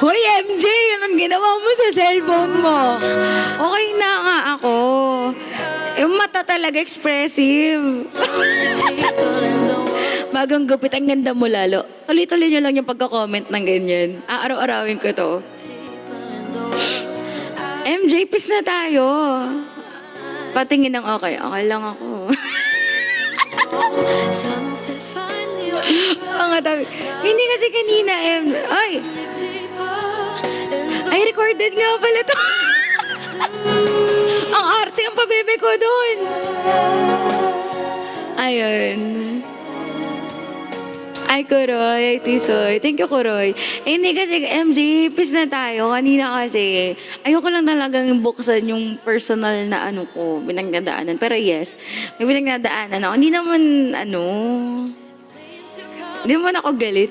Hoy, MJ, anong ginawa mo sa cellphone mo? Okay na nga ako. Yung mata talaga expressive. Bagong gupit, ang ganda mo lalo. Tuloy-tuloy nyo lang yung pagka-comment ng ganyan. Aaraw-arawin ko to. MJ, peace na tayo. Patingin ng okay. Okay lang ako. Mga tabi. Hindi kasi kanina, Ay! Ay, recorded nga pala to. Ang arte ang pabebe ko doon. Ayun. Ay, Kuroy. Ay, Tisoy. Thank you, Kuroy. Eh, hindi kasi, MJ, peace na tayo. Kanina kasi, ayoko lang talagang buksan yung personal na ano ko, pinagdadaanan. Pero yes, may pinagdadaanan ako. Hindi naman ako galit.